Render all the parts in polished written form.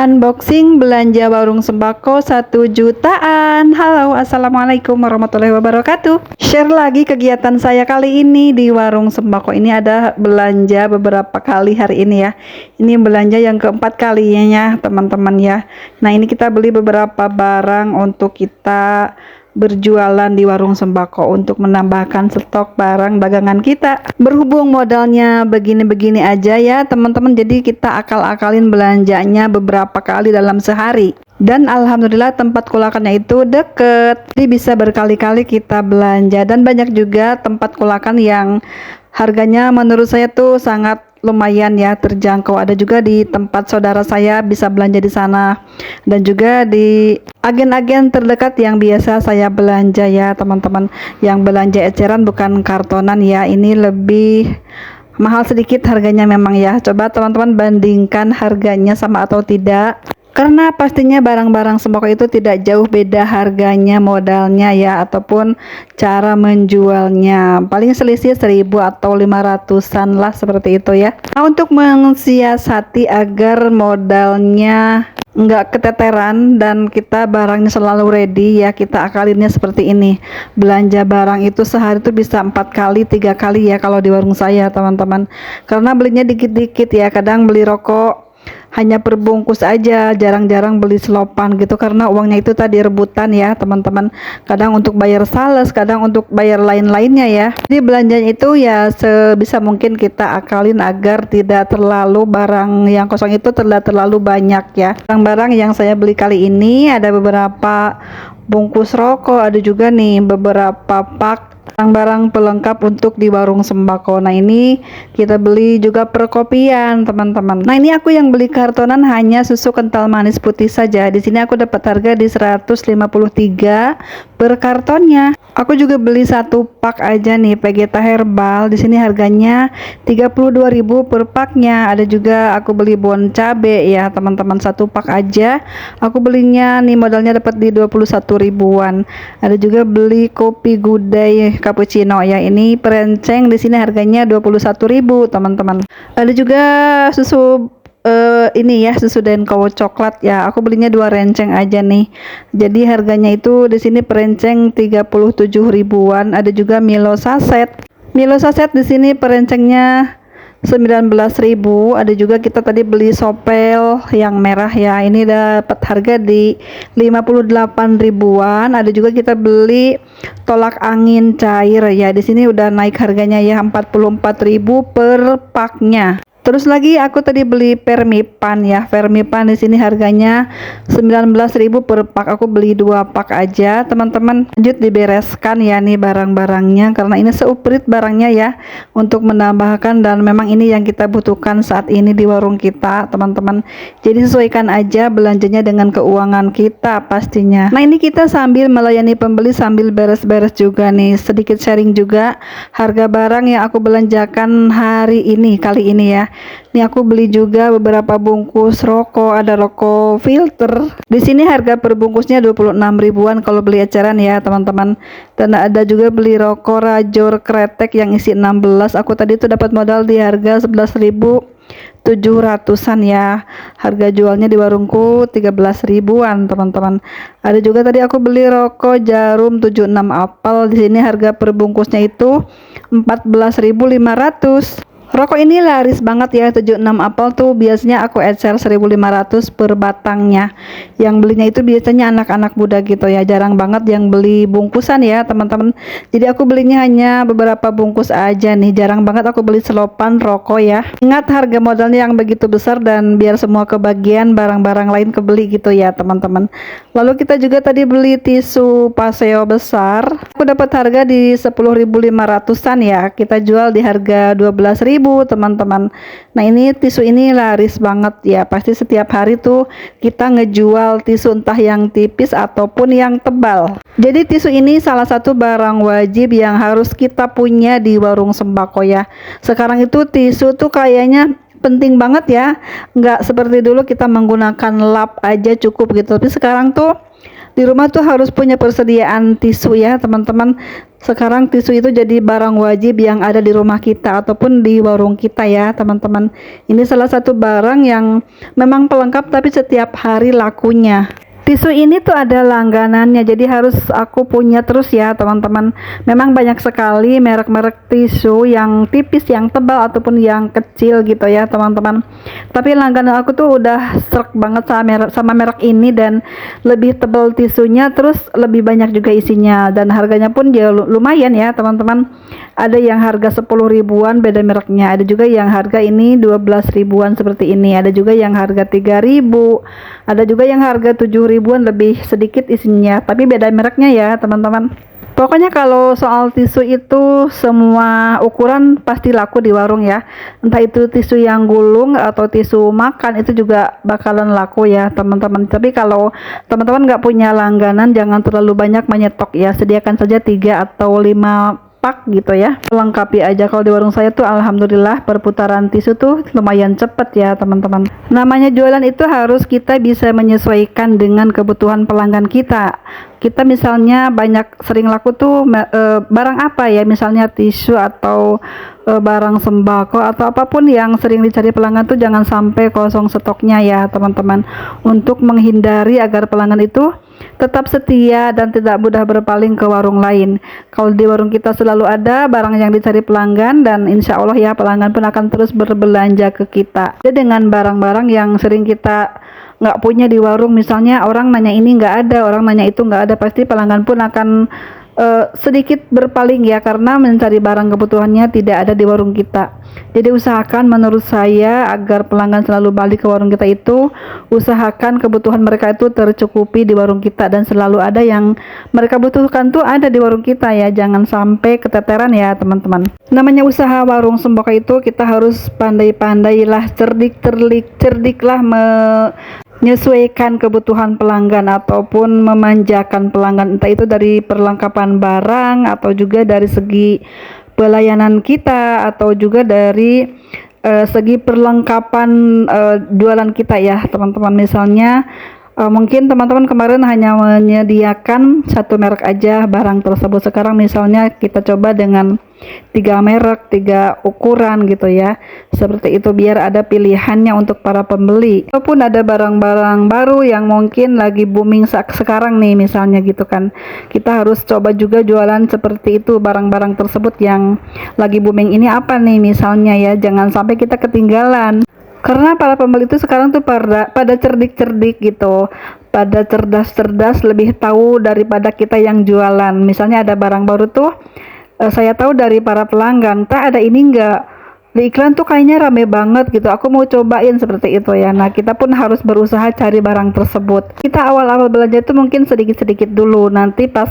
Unboxing belanja warung sembako 1 jutaan. Halo, assalamualaikum warahmatullahi wabarakatuh. Share lagi kegiatan saya kali ini di warung sembako. Ini ada belanja beberapa kali hari ini ya. Ini belanja yang keempat kalinya teman-teman ya. Nah, ini kita beli beberapa barang untuk kita berjualan di warung sembako untuk menambahkan stok barang dagangan kita. Berhubung modalnya begini-begini aja ya teman-teman, jadi kita akal-akalin belanjanya beberapa kali dalam sehari. Dan alhamdulillah tempat kulakannya itu deket, jadi bisa berkali-kali kita belanja. Dan banyak juga tempat kulakan yang harganya menurut saya tuh sangat lumayan ya, terjangkau. Ada juga di tempat saudara saya, bisa belanja di sana, dan juga di agen-agen terdekat yang biasa saya belanja ya teman-teman. Yang belanja eceran bukan kartonan ya, ini lebih mahal sedikit harganya memang ya. Coba teman-teman bandingkan harganya sama atau tidak, karena pastinya barang-barang sembako itu tidak jauh beda harganya, modalnya ya, ataupun cara menjualnya. Paling selisih 1000 atau 500-an lah, seperti itu ya. Nah, untuk mensiasati agar modalnya nggak keteteran dan kita barangnya selalu ready ya, kita akalinnya seperti ini. Belanja barang itu sehari itu bisa 4 kali 3 kali ya kalau di warung saya teman-teman, karena belinya dikit-dikit ya. Kadang beli rokok hanya per bungkus aja, jarang-jarang beli selopan gitu, karena uangnya itu tadi rebutan ya teman-teman. Kadang untuk bayar sales, kadang untuk bayar lain-lainnya ya. Jadi belanjanya itu ya sebisa mungkin kita akalin agar tidak terlalu barang yang kosong itu terlalu banyak ya. Barang-barang yang saya beli kali ini ada beberapa bungkus rokok, ada juga nih beberapa pak barang-barang pelengkap untuk di warung sembako. Nah, ini kita beli juga perkopian teman-teman. Nah, ini aku yang beli kartonan hanya susu kental manis putih saja. Di sini aku dapat harga di 153 per kartonnya. Aku juga beli 1 pak aja nih Vegeta Herbal. Di sini harganya 32.000 per paknya. Ada juga aku beli bon cabe ya teman-teman, 1 pak aja. Aku belinya nih modalnya dapat di 21 ribuan. Ada juga beli kopi gudai cappuccino ya. Ini perenceng, di sini harganya 21.000 teman-teman. Ada juga susu ini ya, susu Denko coklat ya. Aku belinya 2 renceng aja nih. Jadi harganya itu di sini perenceng 37 ribuan. Ada juga Milo saset. Milo saset di sini perencengnya 19.000. Ada juga kita tadi beli sopel yang merah ya. Ini dapat harga di 58 ribuan. Ada juga kita beli tolak angin cair ya. Di sini udah naik harganya ya, 44.000 per paknya. Terus lagi aku tadi beli Permipan ya. Permipan di sini harganya 19.000 per pak. Aku beli 2 pak aja teman-teman. Lanjut dibereskan ya nih barang-barangnya, karena ini seuprit barangnya ya, untuk menambahkan, dan memang ini yang kita butuhkan saat ini di warung kita teman-teman. Jadi sesuaikan aja belanjanya dengan keuangan kita pastinya. Nah, ini kita sambil melayani pembeli sambil beres-beres juga nih, sedikit sharing juga harga barang yang aku belanjakan hari ini kali ini ya. Ini aku beli juga beberapa bungkus rokok, ada rokok filter. Di sini harga per bungkusnya 26 ribuan kalau beli eceran ya teman-teman. Dan ada juga beli rokok Rajor Kretek yang isi 16. Aku tadi tuh dapat modal di harga 11.700-an ya. Harga jualnya di warungku 13 ribuan teman-teman. Ada juga tadi aku beli rokok Jarum 76 apel. Di sini harga per bungkusnya itu 14.500. Rokok ini laris banget ya, 76 apel tuh biasanya aku ecer 1.500 per batangnya. Yang belinya itu biasanya anak-anak muda gitu ya, jarang banget yang beli bungkusan ya teman-teman. Jadi aku belinya hanya beberapa bungkus aja nih, jarang banget aku beli selopan rokok ya. Ingat harga modalnya yang begitu besar, dan biar semua kebagian barang-barang lain kebeli gitu ya teman-teman. Lalu kita juga tadi beli tisu Paseo besar. Aku dapat harga di 10.500-an ya. Kita jual di harga 12.000 teman-teman. Nah, ini tisu ini laris banget ya. Pasti setiap hari tuh kita ngejual tisu, entah yang tipis ataupun yang tebal. Jadi tisu ini salah satu barang wajib yang harus kita punya di warung sembako ya. Sekarang itu tisu tuh kayaknya penting banget ya. Nggak seperti dulu kita menggunakan lap aja cukup gitu. Tapi sekarang tuh Di rumah tuh harus punya persediaan tisu ya teman-teman. Sekarang tisu itu jadi barang wajib yang ada di rumah kita ataupun di warung kita ya teman-teman. Ini salah satu barang yang memang pelengkap tapi setiap hari lakunya. Tisu ini tuh ada langganannya, jadi harus aku punya terus ya teman-teman. Memang banyak sekali merek-merek tisu yang tipis, yang tebal ataupun yang kecil gitu ya teman-teman. Tapi langganan aku tuh udah srek banget sama merek ini, dan lebih tebal tisunya, terus lebih banyak juga isinya, dan harganya pun ya lumayan ya teman-teman. Ada yang harga 10 ribuan beda mereknya, ada juga yang harga ini 12 ribuan seperti ini, ada juga yang harga 3 ribu, ada juga yang harga 7 ribuan lebih sedikit isinya, tapi beda mereknya ya teman-teman. Pokoknya kalau soal tisu itu semua ukuran pasti laku di warung ya. Entah itu tisu yang gulung atau tisu makan, itu juga bakalan laku ya teman-teman. Tapi kalau teman-teman nggak punya langganan, jangan terlalu banyak menyetok ya. Sediakan saja 3 atau 5 pak gitu ya, lengkapi aja. Kalau di warung saya tuh alhamdulillah perputaran tisu tuh lumayan cepet ya teman-teman. Namanya jualan itu harus kita bisa menyesuaikan dengan kebutuhan pelanggan kita. Kita misalnya sering laku tuh barang apa ya, misalnya tisu atau barang sembako atau apapun yang sering dicari pelanggan tuh jangan sampai kosong stoknya ya teman-teman, untuk menghindari agar pelanggan itu tetap setia dan tidak mudah berpaling ke warung lain. Kalau di warung kita selalu ada barang yang dicari pelanggan, dan insya Allah ya pelanggan pun akan terus berbelanja ke kita. Jadi dengan barang-barang yang sering kita nggak punya di warung, misalnya orang nanya ini nggak ada, orang nanya itu nggak ada, pasti pelanggan pun akan sedikit berpaling ya, karena mencari barang kebutuhannya tidak ada di warung kita. Jadi usahakan, menurut saya, agar pelanggan selalu balik ke warung kita itu, usahakan kebutuhan mereka itu tercukupi di warung kita, dan selalu ada yang mereka butuhkan tuh ada di warung kita ya. Jangan sampai keteteran ya teman-teman. Namanya usaha warung sembako itu kita harus pandai-pandailah, cerdik-cerdik lah menyesuaikan kebutuhan pelanggan ataupun memanjakan pelanggan, entah itu dari perlengkapan barang atau juga dari segi pelayanan kita, atau juga dari segi perlengkapan jualan kita ya teman-teman. Misalnya mungkin teman-teman kemarin hanya menyediakan satu merek aja barang tersebut, sekarang misalnya kita coba dengan 3 merek, 3 ukuran gitu ya, seperti itu, biar ada pilihannya untuk para pembeli. Ataupun ada barang-barang baru yang mungkin lagi booming sekarang nih misalnya gitu kan, kita harus coba juga jualan seperti itu. Barang-barang tersebut yang lagi booming ini apa nih misalnya ya, jangan sampai kita ketinggalan. Karena para pembeli itu sekarang tuh pada cerdik-cerdik gitu, pada cerdas-cerdas, lebih tahu daripada kita yang jualan. Misalnya ada barang baru tuh, saya tahu dari para pelanggan, tak ada ini enggak, di iklan tuh kayaknya rame banget gitu, aku mau cobain, seperti itu ya. Nah kita pun harus berusaha cari barang tersebut. Kita awal-awal belanja itu mungkin sedikit-sedikit dulu, nanti pas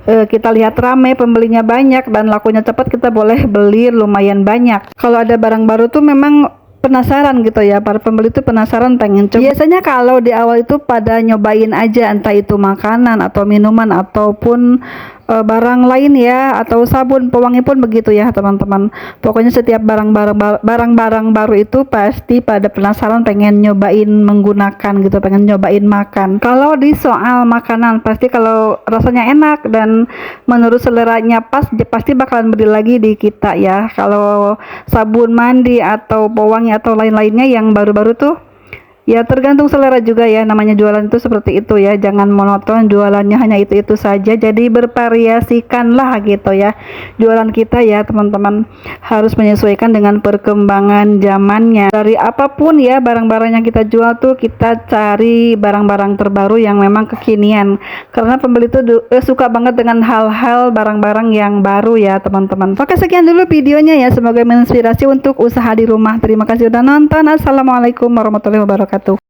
kita lihat rame, pembelinya banyak dan lakunya cepat, kita boleh beli lumayan banyak. Kalau ada barang baru tuh memang penasaran gitu ya, para pembeli itu penasaran, pengen coba. Biasanya kalau di awal itu pada nyobain aja, entah itu makanan atau minuman ataupun barang lain ya, atau sabun, pewangi pun begitu ya teman-teman. Pokoknya setiap barang-barang baru itu pasti pada penasaran, pengen nyobain menggunakan gitu, pengen nyobain makan. Kalau di soal makanan, pasti kalau rasanya enak dan menurut seleranya pas, pasti bakalan beli lagi di kita ya. Kalau sabun mandi atau pewangi atau lain-lainnya yang baru-baru tuh ya tergantung selera juga ya, namanya jualan itu seperti itu ya, jangan monoton jualannya hanya itu-itu saja, jadi bervariasikanlah gitu ya jualan kita ya teman-teman. Harus menyesuaikan dengan perkembangan zamannya. Dari apapun ya barang-barang yang kita jual tuh, kita cari barang-barang terbaru yang memang kekinian, karena pembeli tuh suka banget dengan hal-hal barang-barang yang baru ya teman-teman. Oke, sekian dulu videonya ya, semoga menginspirasi untuk usaha di rumah. Terima kasih udah nonton. Assalamualaikum warahmatullahi wabarakatuh.